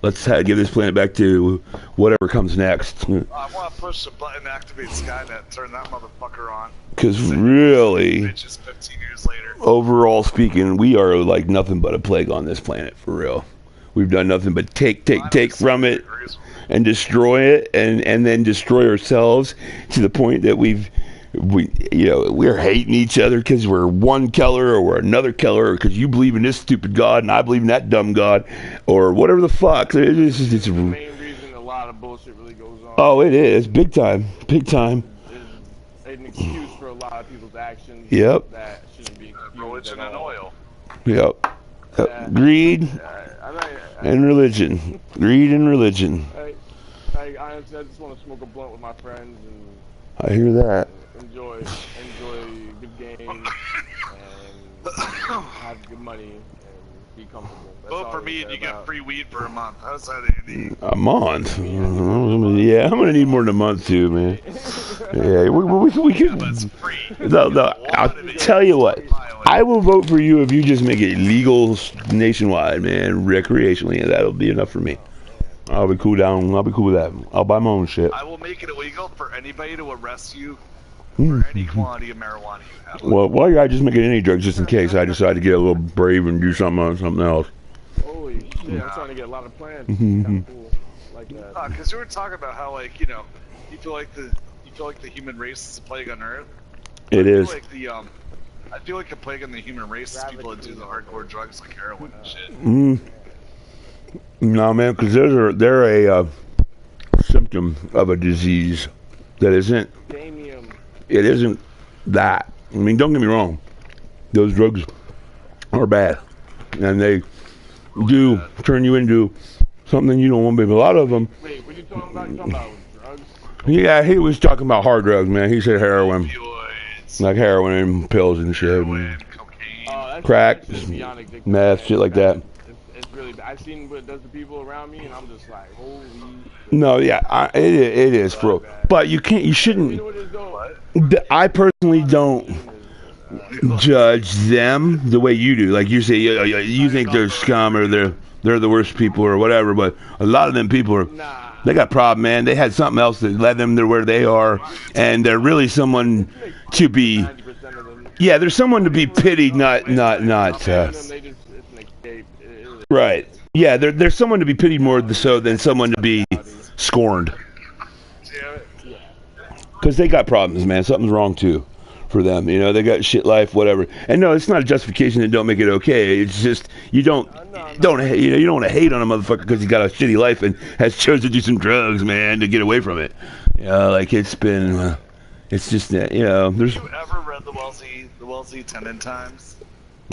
Let's give this planet back to whatever comes next. I want to push the button, activate Skynet, turn that motherfucker on. Because really, bitches 15 years later. Overall speaking, we are like nothing but a plague on this planet, for real. We've done nothing but take from it and destroy it, and then destroy ourselves to the point that we're hating each other because we're one color or we're another color, or because you believe in this stupid God and I believe in that dumb God, or whatever the fuck. It's the main reason a lot of bullshit really goes on. Oh, it is big time. It's an excuse for a lot of people's actions. Yep. That shouldn't be religion and oil. Yep. Greed and religion. Greed and religion. I honestly, I just want to smoke a blunt with my friends and. I hear that. Enjoy good games and have good money and be comfortable. Vote for me and you get free weed for a month. How's that, Andy? A month? Yeah, I'm gonna need more than a month too, man. Yeah, we could. That's free. No, I'll tell you what. I will vote for you if you just make it legal nationwide, man, recreationally, and that'll be enough for me. I'll be cool with that. I'll buy my own shit. I will make it illegal for anybody to arrest you for any quantity of marijuana you have. Well, why are you just making any drugs just in case I decide to get a little brave and do something else? Holy shit, I'm trying to get a lot of plans. Kind of cool. Like that. Because you were talking about how, like, you feel like the human race is a plague on Earth. It is. I feel like the plague on the human race is people that do the hardcore drugs like heroin and shit. No, man, because they're a symptom of a disease that isn't. It isn't that. I mean, don't get me wrong. Those drugs are bad, and they do turn you into something you don't want to be. A lot of them. Wait, what are you talking about? You talking about drugs? Yeah, he was talking about hard drugs, man. He said heroin, like heroin and pills and shit, Heroin, cocaine, crack, meth, shit like that. It's really. I've seen what it does to people around me, and I'm just like, holy. No, yeah, it is, bro. But you can't. You shouldn't. I personally don't judge them the way you do. Like you say, you think they're scum or they're the worst people or whatever. But a lot of them people they got problem, man. They had something else that led them to where they are, and they're really someone to be. Yeah, there's someone to be pitied, not. Right. Yeah, there's someone to be pitied more so than someone to be scorned. Because they got problems, man. Something's wrong too for them. They got shit life, whatever. And no, it's not a justification that don't make it okay. It's just you don't want to hate on a motherfucker because he's got a shitty life and has chosen to do some drugs, man, to get away from it. Like it's been, it's just there's. Have you ever read the Wellesley Tendon Times?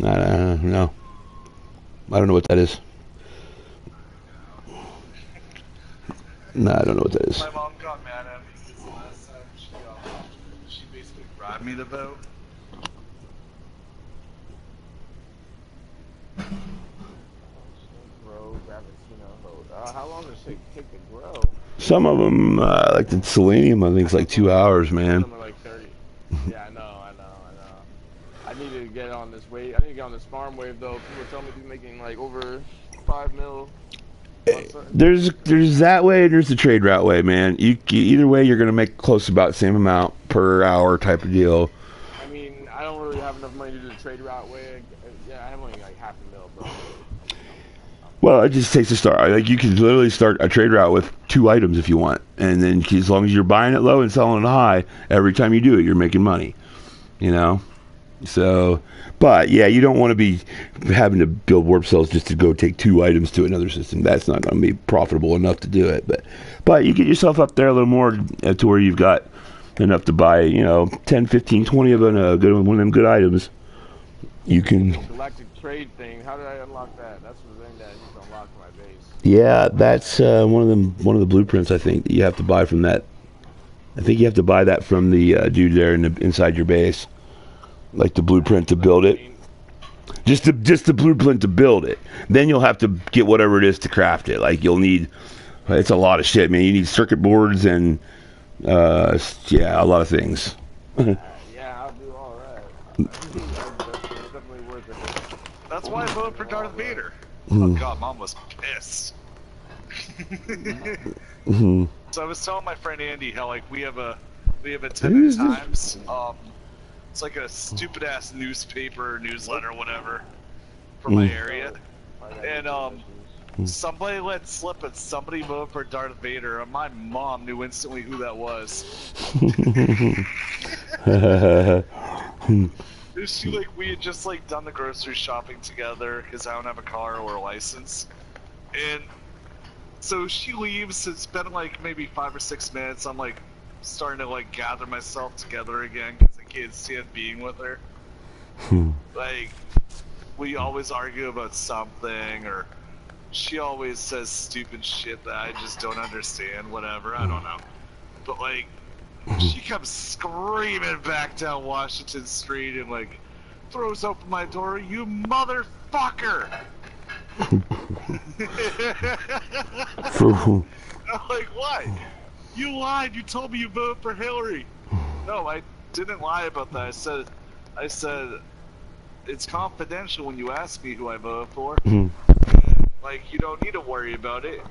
No. I don't know what that is. No, I don't know what that is. My mom got mad at me because the last time she basically bribed me to vote. How long does it take to grow? Some of them, like the selenium, I think it's like 2 hours, man. Some are like 30. Yeah, I know. I need to get on this wave. I need to get on this farm wave, though. People tell me to be making like over $5 million. There's that way and there's the trade route way, man. Either way, you're gonna make close to about the same amount per hour type of deal. I mean, I don't really have enough money to do the trade route way. Yeah, I have only like half a mil, bro. Well, it just takes a start. Like you can literally start a trade route with 2 items if you want, and then as long as you're buying it low and selling it high, every time you do it, you're making money. You know. So, but yeah, you don't want to be having to build warp cells just to go take 2 items to another system. That's not going to be profitable enough to do it. But you get yourself up there a little more to where you've got enough to buy, 10, 15, 20 of them, one of them good items. You can. Galactic trade thing. How did I unlock that? That's the thing that I need to unlock my base. Yeah, that's one of the blueprints. I think that you have to buy from that. I think you have to buy that from the dude there inside your base. Like the blueprint to build it, just the blueprint to build it. Then you'll have to get whatever it is to craft it. Like you'll need, it's a lot of shit, man. You need circuit boards and a lot of things. Yeah, I'll do all that. That's definitely worth it. That's why I voted for Darth Vader. Oh God, Mom was pissed. So I was telling my friend Andy how like we have a 10 Times. It's like a stupid ass newsletter, whatever, for my area. And somebody let slip and somebody voted for Darth Vader, and my mom knew instantly who that was. We had just like done the grocery shopping together because I don't have a car or a license, and so she leaves. It's been like maybe 5 or 6 minutes. I'm like starting to like gather myself together again because I can't stand being with her. Like we always argue about something, or she always says stupid shit that I just don't understand. Whatever, I don't know. But like she comes screaming back down Washington Street and like throws open my door. You motherfucker! I'm like, what? You lied. You told me you voted for Hillary. No, I didn't lie about that. I said it's confidential when you ask me who I voted for. And, like, you don't need to worry about it.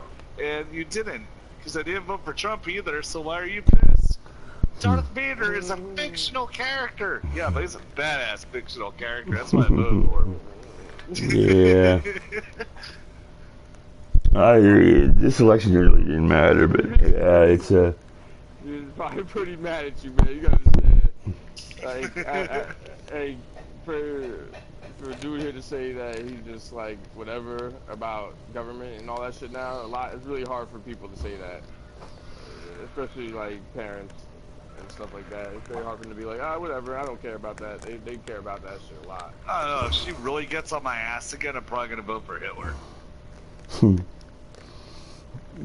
And you didn't, because I didn't vote for Trump either. So why are you pissed? Darth Vader is a fictional character. Yeah, but he's a badass fictional character. That's why I voted for him. Yeah. I agree. This election really didn't matter, but yeah, it's Dude, he's probably pretty mad at you, man. You gotta understand. Like, for a dude here to say that he's just like whatever about government and all that shit now, it's really hard for people to say that, especially like parents and stuff like that. It's very hard for them to be like, whatever, I don't care about that. They care about that shit a lot. I don't know. If she really gets on my ass again, I'm probably gonna vote for Hitler.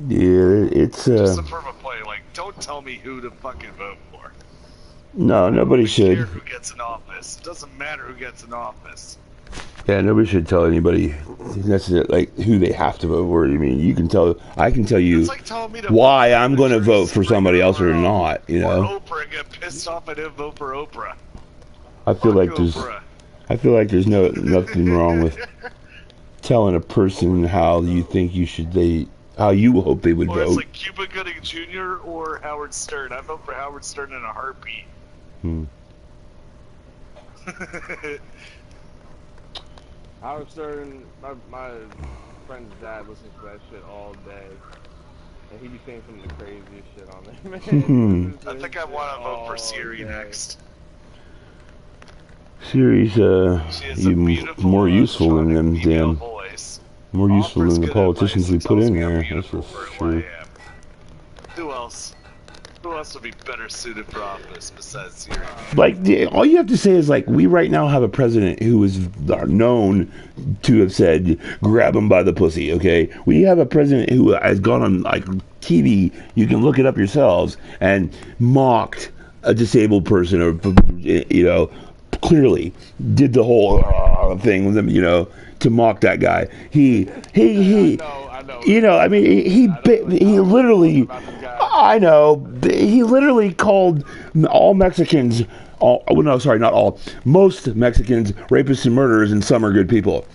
Yeah, it's just a form of play. Like, don't tell me who to fucking vote for. No, nobody should. Care who gets in office. It doesn't matter who gets in office. Yeah, nobody should tell anybody necessarily like who they have to vote for. I mean, you can tell. I can tell you like why I'm going to vote for somebody else or not. You know. Or Oprah get pissed off I didn't vote for Oprah. I feel like there's nothing wrong with telling a person how you think how you hope they would vote. It's like Cuba Gooding Jr. or Howard Stern. I vote for Howard Stern in a heartbeat. Howard Stern, my friend's dad listens to that shit all day. And he be saying some of the craziest shit on there, man. I think I want to vote for Siri next. Siri's more useful than them damn. More useful than the politicians we put in there. That's for sure. Who else? Who else would be better suited for office besides Siri? Like, all you have to say is, like, we right now have a president who is known to have said, grab him by the pussy, okay? We have a president who has gone on, like, TV, you can look it up yourselves, and mocked a disabled person or, clearly did the whole thing with him, to mock that guy. He literally, I know, he literally called all Mexicans, not all, most Mexicans rapists and murderers, and some are good people,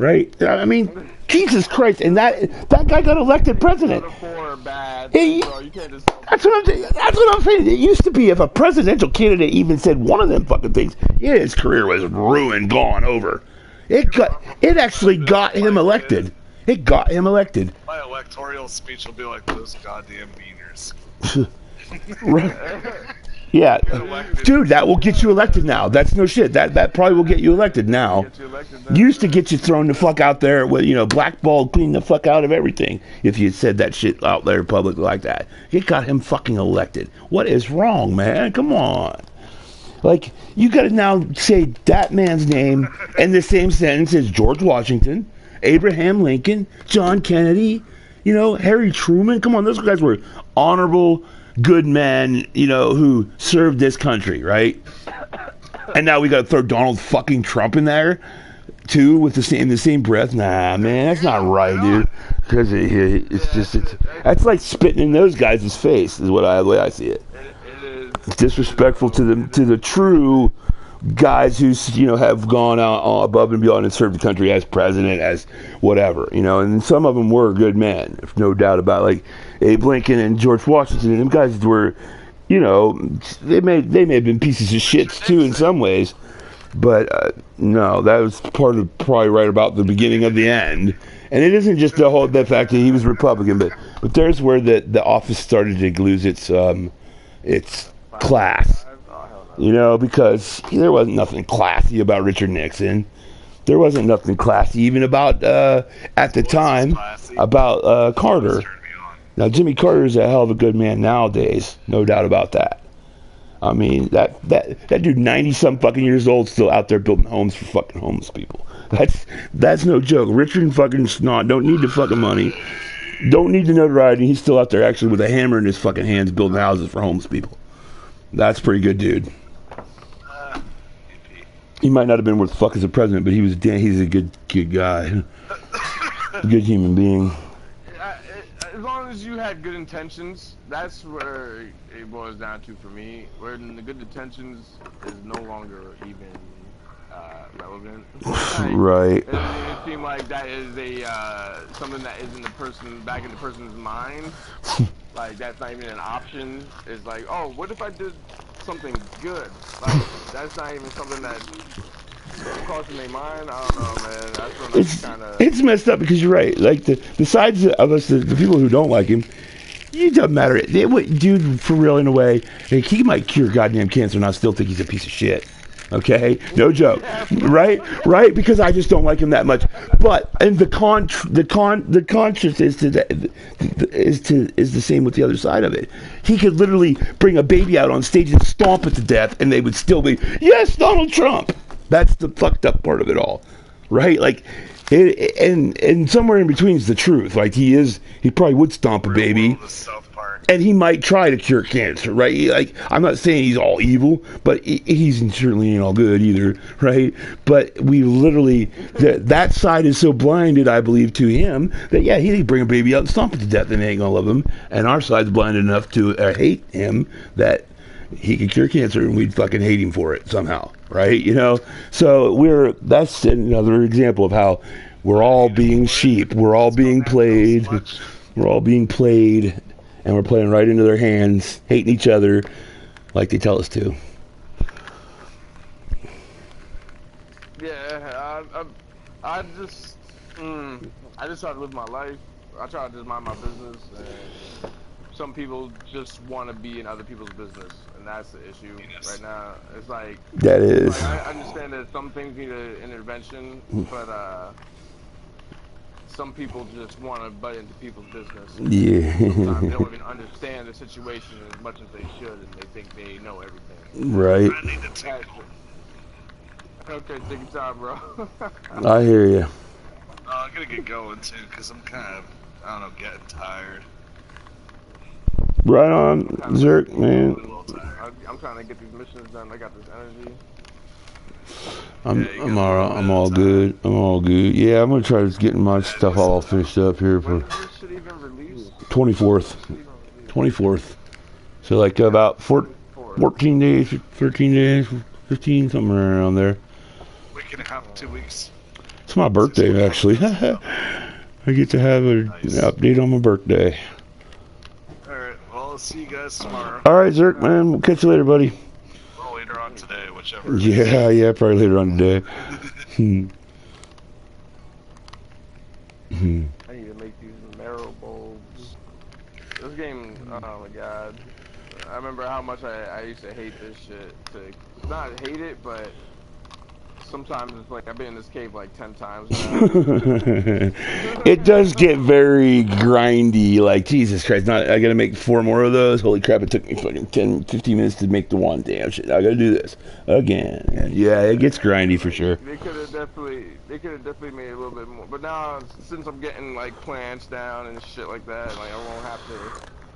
right? I mean, Jesus Christ, and that guy got elected president. Or bad, He- bro, you can't just. That's what I'm saying. It used to be if a presidential candidate even said one of them fucking things, yeah, his career was ruined, gone, over. It actually got him elected. It got him elected. My electoral speech will be like those goddamn beaners. Right. Yeah, dude, that will get you elected now. That's no shit. That probably will get you elected now. Get you elected then. Used to get you thrown the fuck out there with, blackballed, clean the fuck out of everything if you said that shit out there in public like that. It got him fucking elected. What is wrong, man? Come on. Like, you gotta now say that man's name in the same sentence as George Washington, Abraham Lincoln, John Kennedy, Harry Truman. Come on, those guys were honorable, good men, who served this country, right? And now we got to throw Donald fucking Trump in there, too, in the same breath. Nah, man, that's not right, dude. Because that's like spitting in those guys' face, is the way I see it. It is. It's disrespectful to the true guys who have gone out above and beyond and served the country as president, as whatever, and some of them were good men, no doubt about it. Like Abe Lincoln and George Washington, and them guys were, they may have been pieces of shits too in some ways, but no, that was probably right about the beginning of the end. And it isn't just the fact that he was Republican, but there's where the office started to lose its class. Because there wasn't nothing classy about Richard Nixon. There wasn't nothing classy even about, at the time, about Carter. Now, Jimmy Carter is a hell of a good man nowadays. No doubt about that. I mean, that dude, 90-some fucking years old, still out there building homes for fucking homeless people. That's no joke. Richard fucking Snot don't need the fucking money. Don't need the notoriety. He's still out there actually with a hammer in his fucking hands building houses for homeless people. That's pretty good, dude. He might not have been worth fuck as a president, but he's a good guy. Good human being. As long as you had good intentions, that's where it boils down to for me. Where the good intentions is no longer even relevant. Right. It seems like that is something that is back in the person's mind. Like that's not even an option. It's like, oh, what if I did something good? Like that's not even something that crossing their mind. I don't know, man. That's what It's it's messed up because you're right. Like the sides of us, the people who don't like him, it doesn't matter. Dude, for real, in a way, like, he might cure goddamn cancer, and I still think he's a piece of shit. Okay, no joke, right? Because I just don't like him that much. But and the conscience is the same with the other side of it. He could literally bring a baby out on stage and stomp it to death, and they would still be, yes, Donald Trump. That's the fucked up part of it all, right? Like, and somewhere in between is the truth. Like he probably would stomp a baby. And he might try to cure cancer, right? Like, I'm not saying he's all evil, but he's certainly ain't all good either, right? But we literally, that side is so blinded, I believe, to him, that, yeah, he'd bring a baby out and stomp it to death and they ain't gonna love him. And our side's blinded enough to hate him that he could cure cancer and we'd fucking hate him for it somehow, right? So that's another example of how we're all being sheep. We're all being played. We're all being played. And we're playing right into their hands, hating each other like they tell us to. Yeah, I just try to live my life. I try to just mind my business. And some people just want to be in other people's business, and that's the issue right now. It's like that is. Like, I understand that some things need an intervention, but some people just want to butt into people's business. Yeah. Sometimes they don't even understand the situation as much as they should, and they think they know everything. Right. Okay, take your time, bro. I hear you. I'm gonna get going too, because I'm kind of, I don't know, getting tired. Right on, Zerk, man. I'm trying to get these missions done. I got this energy. I'm alright. I'm all good. Yeah, I'm gonna try to get my stuff all finished up here for When does this shit even release? 24th. So like about 14 days, 13 days, 15, somewhere around there. Week and a half, 2 weeks. It's my birthday, actually. I get to have an update on my birthday. Alright, well, I'll see you guys tomorrow. All right, Zerk, man. We'll catch you later, buddy. Or later on today, whichever. Yeah, probably later on today. I need to make these marrow bulbs. This game, oh my god. I remember how much I used to hate this shit. Not hate it, but sometimes it's like I've been in this cave like 10 times now. It does get very grindy, like, Jesus Christ, I gotta make 4 more of those. Holy crap, it took me fucking 10, 15 minutes to make the one. Damn shit, I gotta do this again. And yeah, it gets grindy for sure. They could have definitely made it a little bit more. But now, since I'm getting like plants down and shit like that, like I won't have to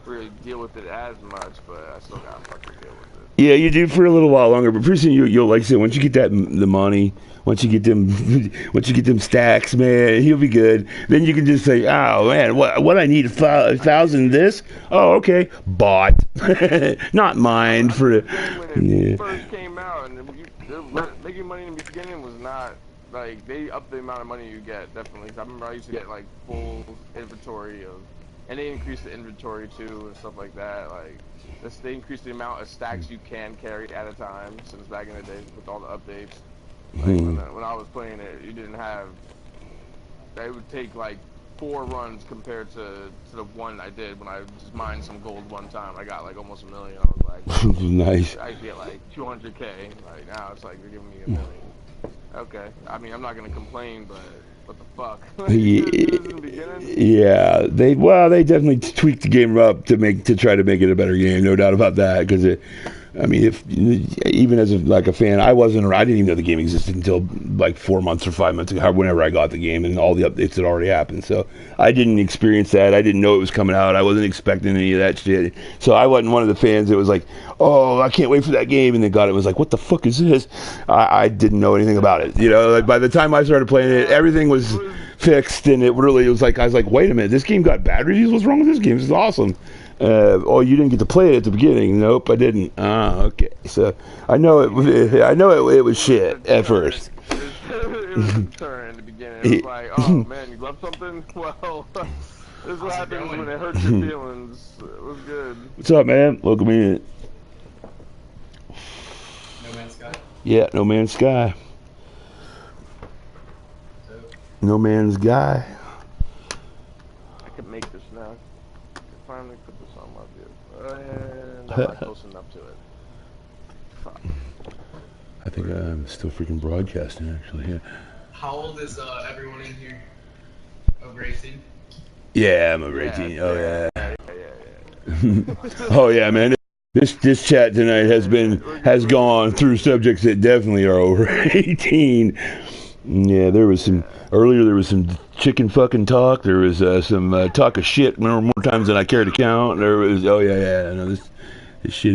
really deal with it as much, but I still gotta fucking deal with it. Yeah, you do for a little while longer, but pretty soon you'll like I said, once you get the money, once you get them stacks, man, you'll be good. Then you can just say, oh man, what I need 1,000 this? Oh, okay, bought, not mine for. When it first came out, and making money in the beginning was not like they upped the amount of money you get definitely. I remember I used to get like full inventory of, and they increased the inventory too and stuff like that. Like they increased the amount of stacks you can carry at a time since back in the day with all the updates. Like when I was playing it, you didn't have. It would take like 4 runs compared to the one I did when I just mined some gold one time. I got like almost 1 million. I was like, nice. I get like 200K. Like now it's like they're giving me 1 million. Okay. I mean, I'm not gonna complain, but what the fuck? Yeah, they definitely tweaked the game up to try to make it a better game, no doubt about that. Because even as a fan, I didn't even know the game existed until like 4 months or 5 months ago, whenever I got the game and all the updates had already happened. So I didn't experience that. I didn't know it was coming out. I wasn't expecting any of that shit. So I wasn't one of the fans that was like, oh, I can't wait for that game. And then got it, was like, what the fuck is this? I didn't know anything about it. You know, like by the time I started playing it, everything was fixed, and it was like, I was like, wait a minute, this game got bad reviews? What's wrong with this game? This is awesome. Oh, you didn't get to play it at the beginning? Nope, I didn't. Okay. So I know it was shit at first. It was a turn in the beginning. It was like, oh man, you love something? Well, this is what happens when it hurts your feelings. It was good. What's up, man? Welcome in. No Man's Sky? Yeah, No Man's Sky. No Man's Sky. I can make this now. I can finally put this on my vehicle. And I'm not close enough to it. Fuck. I think I'm still freaking broadcasting, actually. Yeah. How old is everyone in here? Over 18? Yeah, I'm over 18. Yeah, Oh yeah. Yeah. Oh yeah, man. This chat tonight has gone through subjects that definitely are over 18. Yeah, there was some earlier. There was some chicken fucking talk. There was some talk of shit more times than I care to count. There was I know this shit ain't